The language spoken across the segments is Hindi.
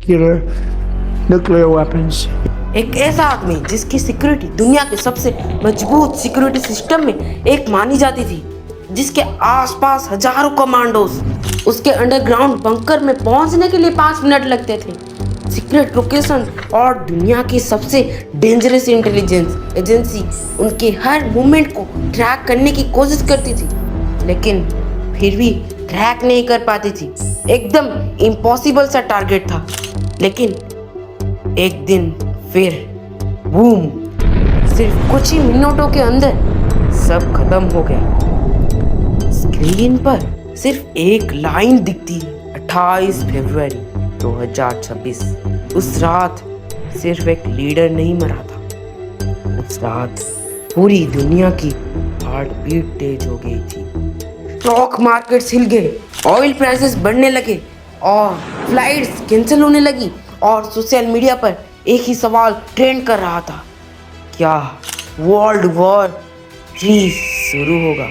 nuclear weapons. एक ऐसा आदमी जिसकी सिक्योरिटी दुनिया के सबसे मजबूत सिक्योरिटी सिस्टम में एक मानी जाती थी, जिसके आसपास हजारों कमांडोज, उसके अंडरग्राउंड बंकर में पहुंचने के लिए 5 मिनट लगते थे, सीक्रेट लोकेशन और दुनिया की सबसे डेंजरस इंटेलिजेंस एजेंसी उनके हर मूवमेंट को ट्रैक करने की कोशिश करती थी, लेकिन फिर भी ट्रैक नहीं कर पाती थी। एकदम इम्पॉसिबल सा टारगेट था। लेकिन एक दिन फिर बूम, सिर्फ कुछ ही मिनटों के अंदर सब खत्म हो गया। स्क्रीन पर सिर्फ एक लाइन दिखती, 28 फरवरी 2026। उस रात सिर्फ एक लीडर नहीं मरा था, उस रात पूरी दुनिया की हार्ट बीट तेज हो गई थी। स्टॉक मार्केट्स हिल गए, ऑयल प्राइसेस बढ़ने लगे और फ्लाइट्स कैंसिल होने लगी, और सोशल मीडिया पर एक ही सवाल ट्रेंड कर रहा था, क्या वर्ल्ड वॉर 3 शुरू होगा?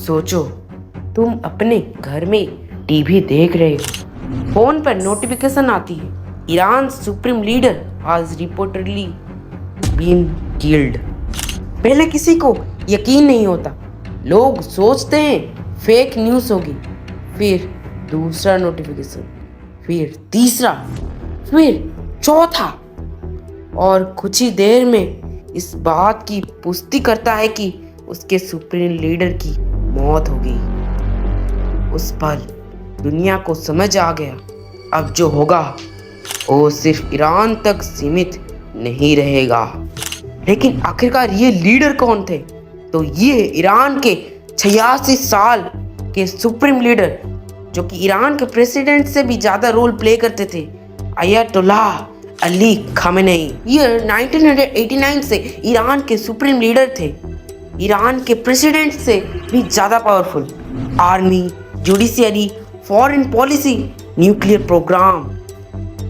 सोचो, तुम अपने घर में टीवी देख रहे हो, फोन पर नोटिफिकेशन आती है, ईरान सुप्रीम लीडर आज रिपोर्टेडली बीन किल्ड। पहले किसी को यकीन नहीं होता, लोग सोचते हैं फेक न्यूज़ होगी। फिर दूसरा नोटिफिकेशन, फिर तीसरा, फिर चौथा, और कुछ ही देर में इस बात की पुष्टि करता है कि उसके सुप्रीम लीडर की मौत हो गई। उस पल दुनिया को समझ आ गया, अब जो होगा वो सिर्फ ईरान तक सीमित नहीं रहेगा। लेकिन आखिरकार ये लीडर कौन थे? तो ये ईरान के 86 साल के सुप्रीम लीडर, जो कि ईरान के प्रेसिडेंट से भी ज्यादा रोल प्ले करते थे, अयतुल्लाह अली खामेनेई। ये 1989 से ईरान के सुप्रीम लीडर थे, ईरान के प्रेसिडेंट से भी ज्यादा powerful. Army, judiciary, foreign policy, nuclear programme,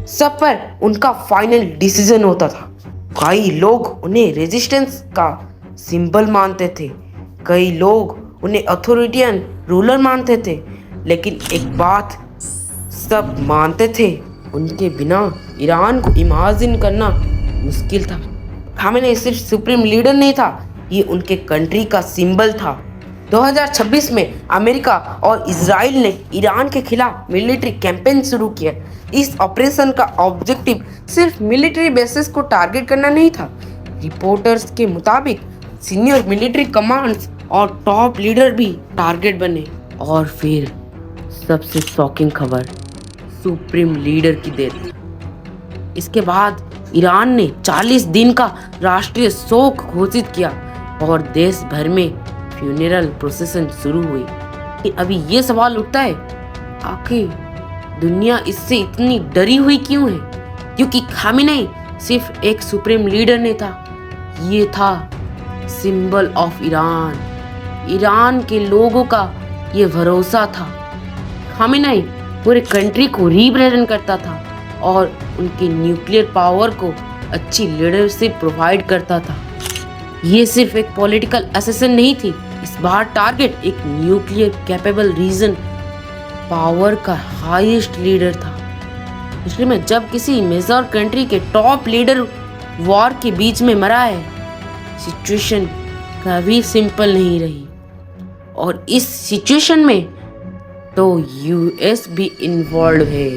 सब पर उनका फाइनल डिसीजन होता था। कई लोग उन्हें रेजिस्टेंस का सिंबल मानते थे, कई लोग उन्हें अथॉरिटियन रूलर मानते थे, लेकिन एक बात सब मानते थे, उनके बिना ईरान को इमेजिन करना मुश्किल था। खामेनेई सिर्फ सुप्रीम लीडर नहीं था, ये उनके कंट्री का सिंबल था। 2026 में अमेरिका और इजराइल ने ईरान के खिलाफ मिलिट्री कैंपेन शुरू किया। इस ऑपरेशन का ऑब्जेक्टिव सिर्फ मिलिट्री बेसिस को टारगेट करना नहीं था। रिपोर्टर्स के मुताबिक सीनियर मिलिट्री कमांड्स और टॉप लीडर भी टारगेट बने। और फिर सबसे शॉकिंग खबर, सुप्रीम लीडर की डेथ। इसके बाद ईरान ने 40 दिन का राष्ट्रीय शोक घोषित किया और देश भर में फ्यूनरल प्रोसेसन शुरू हुई। अभी ये सवाल उठता है, आखिर दुनिया इससे इतनी डरी हुई क्यों है? क्योंकि खामेनेई सिर्फ एक सुप्रीम लीडर नहीं था, ये था सिंबल ऑफ ईरान। ईरान के लोगों का ये भरोसा था। खामेनेई पूरे कंट्री को रिप्रेजेंट करता था और उनके न्यूक्लियर पावर को अच्छी लीडरशिप प्रोवाइड करता था। ये सिर्फ एक पॉलिटिकल असेसन नहीं थी, इस बार टारगेट एक न्यूक्लियर कैपेबल रीजन पावर का हाईएस्ट लीडर था। हिस्ट्री में जब किसी मेजर कंट्री के टॉप लीडर वॉर के बीच में मरा है, सिचुएशन कभी सिंपल नहीं रही। और इस सिचुएशन में तो यूएस भी इन्वॉल्व है,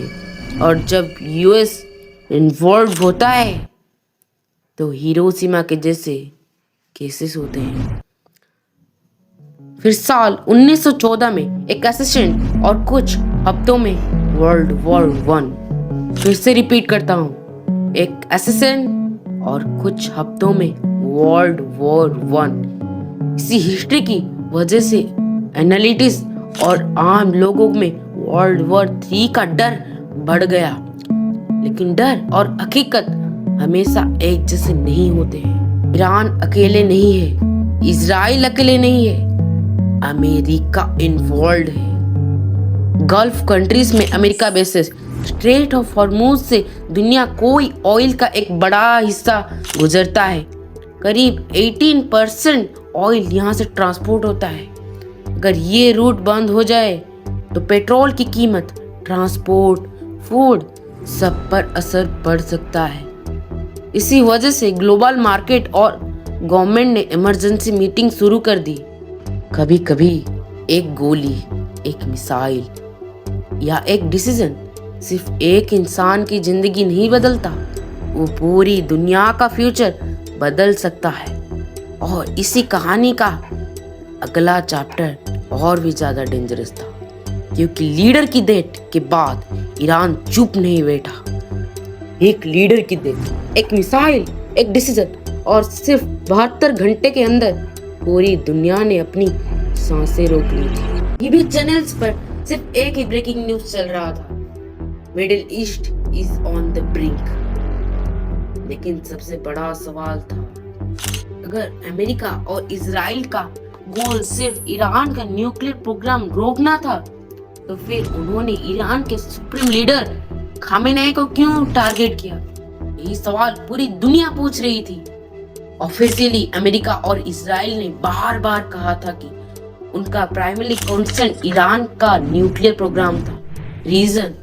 और जब यूएस इन्वॉल्व होता है तो हिरोशिमा के जैसे केसेस होते हैं। फिर साल 1914 में एक असिस्टेंट और कुछ हफ्तों में वर्ल्ड वॉर 1। फिर से रिपीट करता हूँ, एक असिस्टेंट और कुछ हफ्तों में वर्ल्ड वॉर 1। इसी हिस्ट्री की वजह से एनालिटिस्ट और आम लोगों में वर्ल्ड वॉर 3 का डर बढ़ गया। लेकिन डर और हकीकत हमेशा एक जैसे नहीं होते हैं। ईरान अकेले नहीं है, इजराइल अकेले नहीं है, अमेरिका इन्वॉल्व है। गल्फ कंट्रीज में America basis straight of Hormuz से दुनिया कोई ऑयल का एक बड़ा हिस्सा गुजरता है। करीब 18% ऑयल यहाँ से ट्रांसपोर्ट होता है। अगर ये रूट बंद हो जाए तो पेट्रोल की कीमत, ट्रांसपोर्ट, फूड सब पर असर पड़ सकता है। इसी वजह से ग्लोबल मार्केट और गवर्नमेंट ने इमरजेंसी मीटिंग शुरू कर दी। कभी कभी एक गोली, एक मिसाइल या एक डिसीजन सिर्फ एक इंसान की जिंदगी नहीं बदलता, वो पूरी दुनिया का फ्यूचर बदल सकता है। और इसी कहानी का अगला चैप्टर और भी ज्यादा डेंजरस था, क्योंकि लीडर की डेथ के बाद ईरान चुप नहीं बैठा। एक लीडर की डेथ, एक मिसाइल, एक डिसीजन और सिर्फ 72 घंटे के अंदर पूरी दुनिया ने अपनी सांसें रोक ली थी। टीवी चैनल्स पर सिर्फ एक ही ब्रेकिंग न्यूज चल रहा था, Middle East is on the brink. लेकिन सबसे बड़ा सवाल था, अगर अमेरिका और इजराइल का गोल सिर्फ ईरान का न्यूक्लियर प्रोग्राम रोकना था, तो फिर उन्होंने ईरान के सुप्रीम लीडर खामेनेई को क्यों टारगेट किया? यही सवाल पूरी दुनिया पूछ रही थी। ऑफिशियली अमेरिका और इजराइल ने बार बार कहा था कि उनका प्राइमरी कंसर्न ईरान का न्यूक्लियर प्रोग्राम था। रीजन,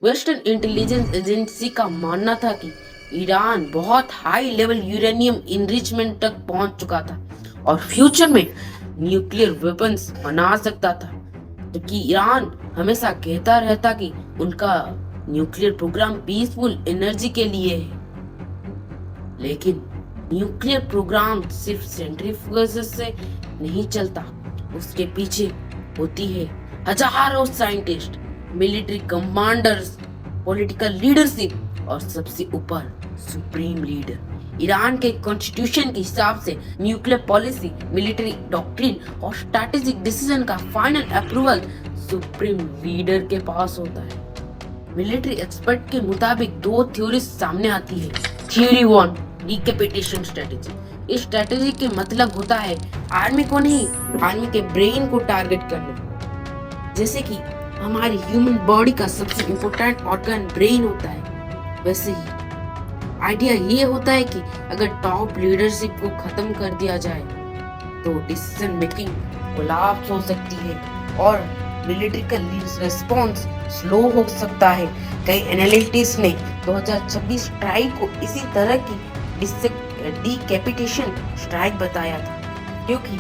वेस्टर्न इंटेलिजेंस एजेंसी का मानना था कि ईरान बहुत हाई लेवल यूरेनियम इनरिचमेंट तक पहुंच चुका था और फ्यूचर में न्यूक्लियर वेपन्स बना सकता था, जबकि ईरान हमेशा कहता रहता कि उनका न्यूक्लियर प्रोग्राम पीसफुल एनर्जी के लिए है। लेकिन न्यूक्लियर प्रोग्राम सिर्फ सेंट्रीफ्यूगेस से नहीं चलता, उसके पीछे होती है हजारों scientist, military commanders, political leadership और सबसे ऊपर सुप्रीम लीडर। ईरान के कॉन्स्टिट्यूशन के हिसाब से न्यूक्लियर पॉलिसी, मिलिट्री डॉक्ट्रिन और स्ट्रैटेजिक डिसीजन का फाइनल अप्रूवल सुप्रीम लीडर के पास होता है। मिलिट्री एक्सपर्ट के मुताबिक दो थ्योरीज सामने आती है। Theory 1, decapitation strategy. इस स्ट्रेटेजी के मतलब होता है आर्मी को नहीं, आर्मी के ब्रेन को टारगेट करना। जैसे कि हमारी ह्यूमन बॉडी का सबसे इम्पोर्टेंट ऑर्गन ब्रेन होता है, वैसे ही आइडिया ये होता है कि अगर टॉप लीडरशिप को खत्म कर दिया जाए तो डिसीजन मेकिंग कोलैप्स हो सकती है और मिलिट्री का रिस्पॉन्स स्लो हो सकता है। कई एनालिस्ट्स ने 2026 स्ट्राइक को इसी तरह की डिकैपिटेशन स्ट्राइक बताया था, क्योंकि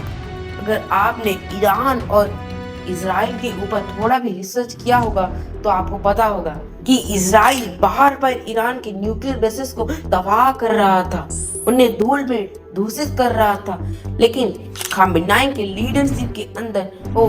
अगर आपने ईरान और इजराइल के ऊपर थोड़ा भी रिसर्च किया होगा तो आपको पता होगा कि इजराइल बार बार ईरान के न्यूक्लियर बेसिस को तबाह कर रहा था, उन्हें धूल में दूषित कर रहा था। लेकिन खामेनेई के लीडरशिप के अंदर वो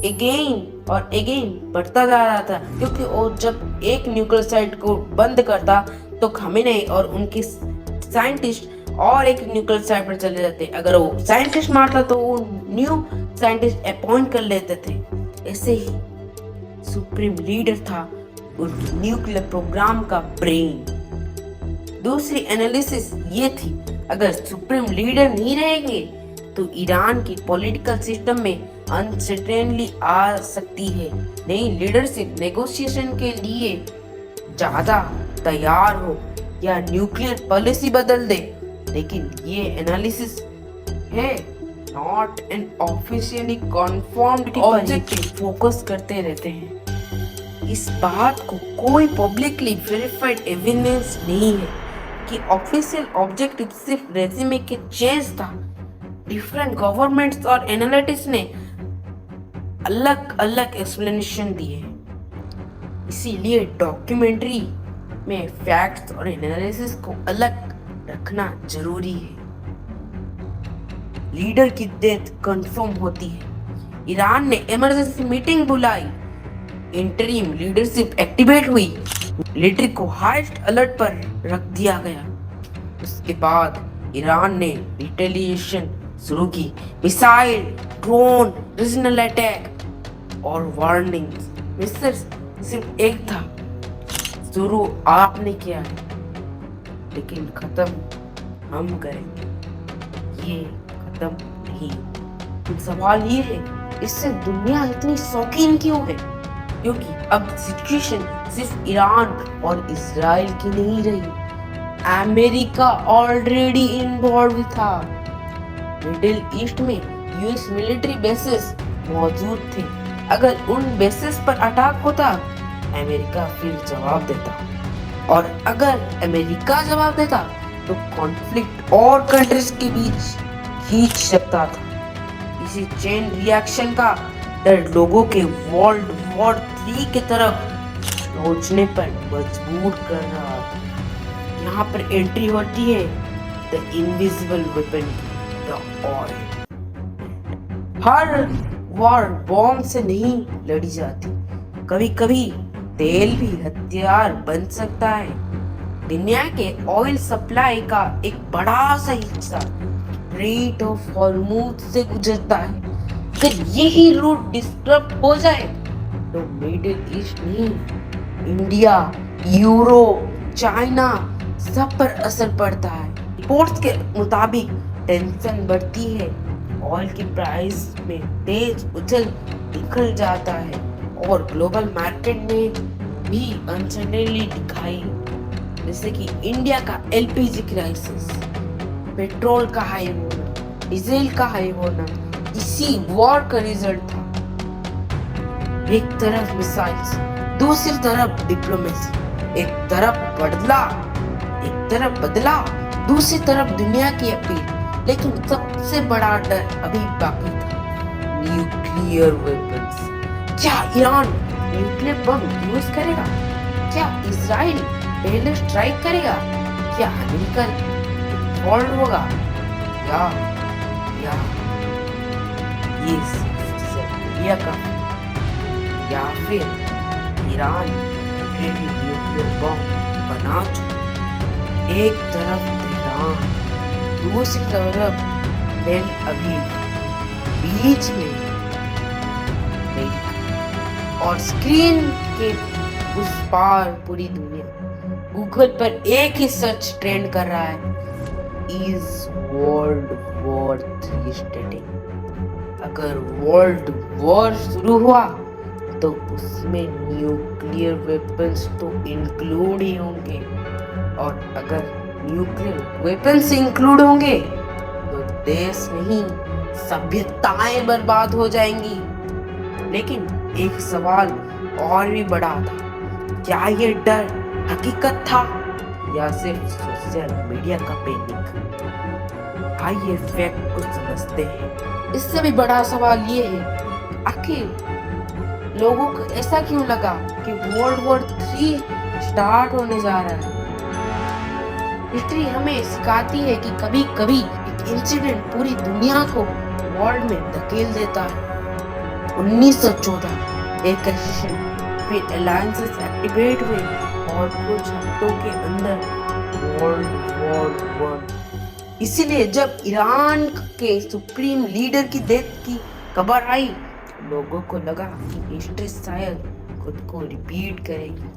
अगेन और अगेन बढ़ता जा रहा था, क्योंकि वो जब एक न्यूक्लियर साइट को बंद करता तो खामेनेई और उनके साइंटिस्ट और एक न्यूक्लियर साइट पर चले जाते। अगर वो साइंटिस्ट मारता तो वो न्यू साइंटिस्ट अपॉइंट कर लेते थे। ऐसे ही सुप्रीम लीडर था उनके न्यूक्लियर प्रोग्राम का ब्रेन। दूसरी एनालिसिस ये थी, अगर सुप्रीम लीडर नहीं रहेंगे तो ईरान की पॉलिटिकल सिस्टम में अनसर्टेनिटी आ सकती है। नई लीडरशिप नेगोशिएशन के लिए ज्यादा तैयार हो या न्यूक्लियर पॉलिसी बदल दे। लेकिन ये एनालिसिस है, not an officially confirmed objective. Focus करते रहते हैं। इस बात को कोई पब्लिकली वेरीफाइड एविडेंस नहीं है कि ऑफिशियल ऑब्जेक्टिव सिर्फ रेज्यूमे के चेंज था। डिफरेंट गवर्नमेंट्स और एनालिटिक्स ने अलग अलग एक्सप्लेनेशन दिए हैं। इसीलिए डॉक्यूमेंट्री में फैक्ट्स और एनालिसिस को अलग रखना जरूरी है। लीडर की डेथ कंफर्म होती है, ईरान ने इमरजेंसी मीटिंग बुलाई, इंटरिम लीडरशिप एक्टिवेट हुई, मिलिट्री को हाईएस्ट अलर्ट पर रख दिया गया। उसके बाद ईरान ने रिटेलिएशन शुरू की, मिसाइल, ड्रोन, रीजनल अटैक और वार्निंग्स। मिस्टर सिर्फ एक था, शुरू आपने किया है लेकिन खत्म हम करेंगे, ये खत्म नहीं। सवाल ये है, इससे दुनिया इतनी शौकीन क्यों है? क्योंकि अब सिचुएशन सिर्फ ईरान और इजराइल की नहीं रही, अमेरिका ऑलरेडी इन्वॉल्व था। मिडिल ईस्ट में यूएस मिलिट्री बेसेस मौजूद थे। अगर उन बेसेस पर अटैक होता, अमेरिका फिर जवाब देता, और अगर अमेरिका जवाब देता तो कॉन्फ्लिक्ट और कंट्रीज के बीच खींच सकता था। इसी चेन रिएक्शन का डर लोगों के वर्ल्ड वॉर 3 की तरफ सोचने पर मजबूर कर रहा था। यहाँ पर एंट्री होती है the invisible weapon, the oil. Her war bomb से नहीं लड़ी जाती, कभी कभी तेल भी हथियार बन सकता है। दुनिया के ऑयल सप्लाई का एक बड़ा सा हिस्सा स्ट्रेट ऑफ हॉर्मूज से गुजरता है। अगर यही रूट डिस्टर्ब हो जाए तो मिडिल ईस्ट नहीं, इंडिया, यूरोप, चाइना सब पर असर पड़ता है। रिपोर्ट्स के मुताबिक टेंशन बढ़ती है, ऑयल की प्राइस में तेज उछल निकल जाता है, और ग्लोबल मार्केट में भी अनसर्टेनिटी दिखाई, जैसे कि इंडिया का एलपीजी क्राइसिस, पेट्रोल का हाई होना, डीजल का हाई होना इसी वॉर का रिजल्ट था। एक तरफ मिसाइल्स, दूसरी तरफ डिप्लोमेसी, एक तरफ बदला, दूसरी तरफ दुनिया की अपील। लेकिन सबसे बड़ा डर अभी बाकी था, न्यूक्लियर वेपन्स। क्या ईरान न्यूक्लियर बम यूज करेगा? क्या इजराइल पहले स्ट्राइक करेगा? क्या अमेरिका फॉल्ट होगा? या ये सीरिया का, या फिर ईरान न्यूक्लियर बम बना चुका। एक तरफ तेहरान, दूसरी तरफ तेल अवीव, बीच में अमेरिका, और स्क्रीन के उस पार पूरी दुनिया। गूगल पर एक ही सर्च ट्रेंड कर रहा है, इज वर्ल्ड वॉर 3 स्टार्टिंग? अगर वर्ल्ड वॉर शुरू हुआ तो उसमें न्यूक्लियर वेपन्स तो इंक्लूड ही होंगे, और अगर न्यूक्लियर वेपन्स इंक्लूड होंगे तो देश नहीं, सभ्यताएं बर्बाद हो जाएंगी। लेकिन एक सवाल और भी बड़ा था, क्या ये डर हकीकत था या सिर्फ सोशल मीडिया का पैनिक? आइए फैक्ट को समझते हैं। इससे भी बड़ा सवाल ये है, आखिर लोगों को ऐसा क्यों लगा कि वर्ल्ड वॉर 3 स्टार्ट होने जा रहा है? हिस्ट्री हमें सिखाती है कि कभी कभी एक इंसिडेंट पूरी दुनिया को वर्ल्ड में धकेल देता है। 1914 एक सेशन, फिर अलायंसेस एक्टिवेट हुए और कुछ हफ्तों के अंदर वर्ल्ड वॉर 1। इसीलिए जब ईरान के सुप्रीम लीडर की डेथ की खबर आई, लोगों को लगा कि हिस्ट्री शायद खुद को रिपीट करेगी।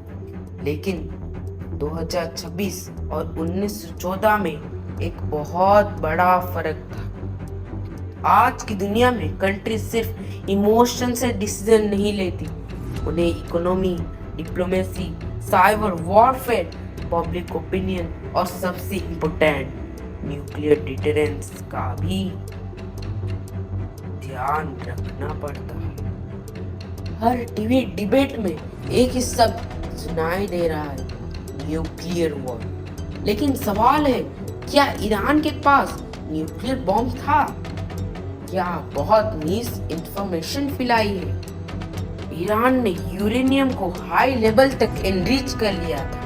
लेकिन 2026 और 1914 में एक बहुत बड़ा फर्क था। आज की दुनिया में कंट्री सिर्फ इमोशन से डिसीजन नहीं लेती, उन्हें economy, diplomacy, cyber warfare, public opinion और सबसे इम्पोर्टेंट न्यूक्लियर डिटरेंस का भी ध्यान रखना पड़ता है। हर टीवी डिबेट में एक ही शब्द सुनाई दे रहा है, न्यूक्लियर वॉर। लेकिन सवाल है, क्या ईरान के पास न्यूक्लियर बॉम्ब था? क्या बहुत मिस इंफॉर्मेशन फैलाई है? ईरान ने यूरेनियम को हाई लेवल तक एनरिच कर लिया था,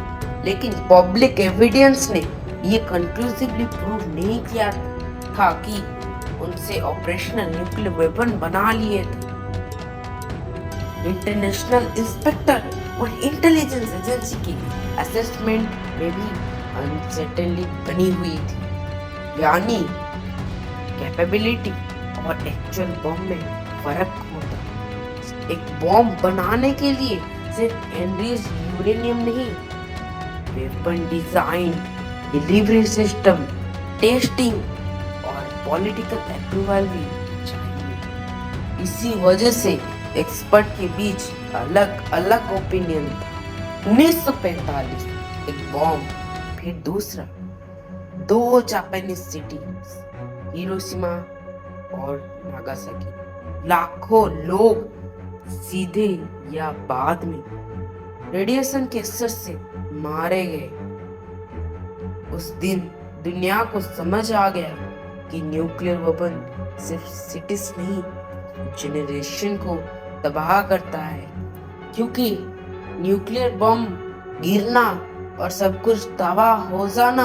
लेकिन पब्लिक एविडेंस ने ये कंक्लूसिवली प्रूव नहीं किया था कि उनसे ऑपरेशनल न्यूक्लियर वेपन बना लिए थे। इंटरनेशनल इंस्पेक्टर और इंटेलिजेंस एजेंसी की असेसमेंट में भी अनसर्टेनिटी बनी हुई थी, यानी कैपेबिलिटी और एक्चुअल बॉम्ब में फर्क होता। एक बॉम्ब बनाने के लिए सिर्फ एनरिच यूरेनियम नहीं, weapon design, delivery system, testing और पॉलिटिकल अप्रूवल भी चाहिए। इसी वजह से एक्सपर्ट के बीच अलग अलग ओपिनियन था। 1945 एक बॉम्ब, फिर दूसरा, दो जापानीज सिटी हिरोशिमा और नागासाकी, लाखों लोग सीधे या बाद में रेडिएशन के असर से मारे गए। उस दिन दुनिया को समझ आ गया कि न्यूक्लियर वेपन सिर्फ सिटीज नहीं, जनरेशन को तबाह करता है, क्योंकि न्यूक्लियर बम गिरना और सब कुछ तबाह हो जाना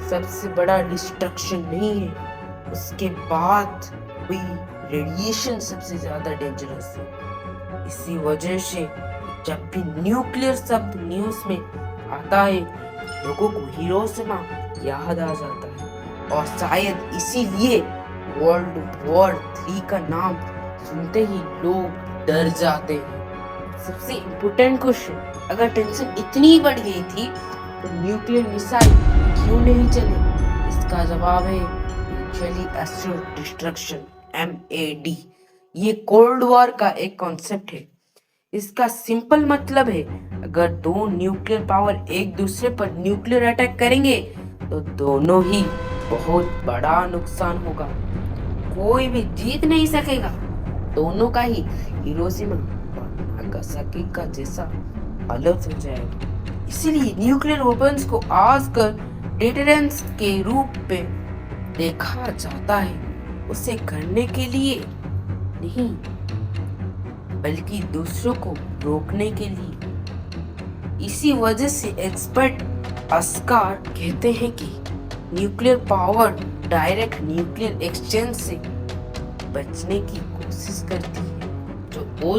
सबसे बड़ा डिस्ट्रक्शन नहीं है, उसके बाद हुई रेडिएशन सबसे ज्यादा डेंजरस है। इसी वजह से जब भी न्यूक्लियर शब्द न्यूज में आता है, लोगों को हिरोशिमा याद आ जाता है, और शायद इसीलिए वर्ल्ड वॉर 3 का नाम सुनते ही लोग डर जाते हैं। सबसे इम्पोर्टेंट क्वेश्चन, अगर टेंशन इतनी बढ़ गई थी तो न्यूक्लियर मिसाइल क्यों नहीं चले? इसका जवाब है म्यूचुअली एश्योर्ड डिस्ट्रक्शन, MAD। ये कोल्ड वॉर का एक कॉन्सेप्ट है। इसका सिंपल मतलब है, अगर दो न्यूक्लियर पावर एक दूसरे पर न्यूक्लियर अटैक करेंगे तो दोनों ही बहुत बड़ा नुकसान होगा, कोई भी जीत नहीं सकेगा, दोनों का ही हिरोशिमा और नागासाकी का जैसा हालत हो जाएगा। इसीलिए न्यूक्लियर वेपन्स को आजकल डिटरेंस के रूप में देखा जाता है, उसे करने के लिए नहीं बल्कि दूसरों को रोकने के लिए। इसी वजह से एक्सपर्ट अस्कार कहते हैं कि nuclear power direct nuclear exchange से बचने की कोशिश करती है।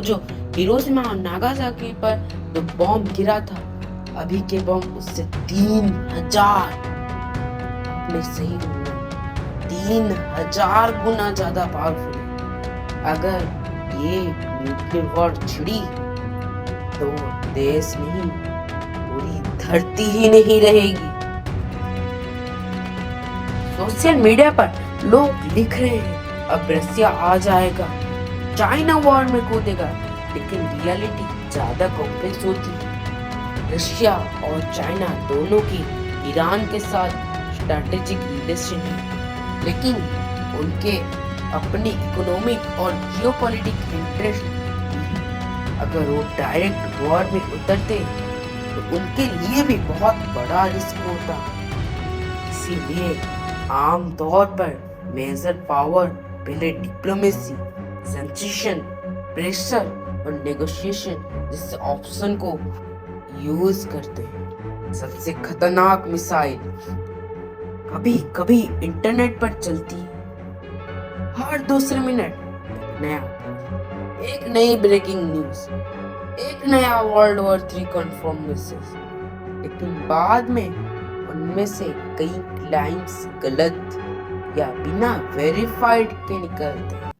जो हिरोशिमा और नागासाकी पर जो बॉम्ब गिरा था, अभी के बॉम्ब उससे 3000, आपने सही सुना, 3000 गुना ज्यादा पावरफुल है। अगर ये न्यूक्लियर वॉर छिड़ी तो देश नहीं, पूरी धरती ही नहीं रहेगी। सोशल मीडिया पर लोग लिख रहे हैं अब रसिया आ जाएगा, चाइना वॉर में कूदेगा, लेकिन रियलिटी ज्यादा कॉम्प्लेक्स होती है। रशिया और चाइना दोनों की ईरान के साथ स्ट्रैटेजिक रिलेशन है, लेकिन उनके अपने इकोनॉमिक और जियोपॉलिटिक इंटरेस्ट है। अगर वो डायरेक्ट वॉर में उतरते तो उनके लिए भी बहुत बड़ा रिस्क होता। इसीलिए आम तौर पर मेजर पावर पहले डिप्लोमेसी, सेंसेशन, प्रेशर और नेगोशिएशन जैसे ऑप्शन को यूज करते हैं। सबसे खतरनाक मिसाइल कभी कभी इंटरनेट पर चलती है, हर दूसरे मिनट एक नई ब्रेकिंग न्यूज, एक नया वर्ल्ड वॉर 3 कंफर्म मैसेज, लेकिन बाद में उनमें से कई क्लाइम्स गलत या बिना वेरीफाइड के निकलते हैं।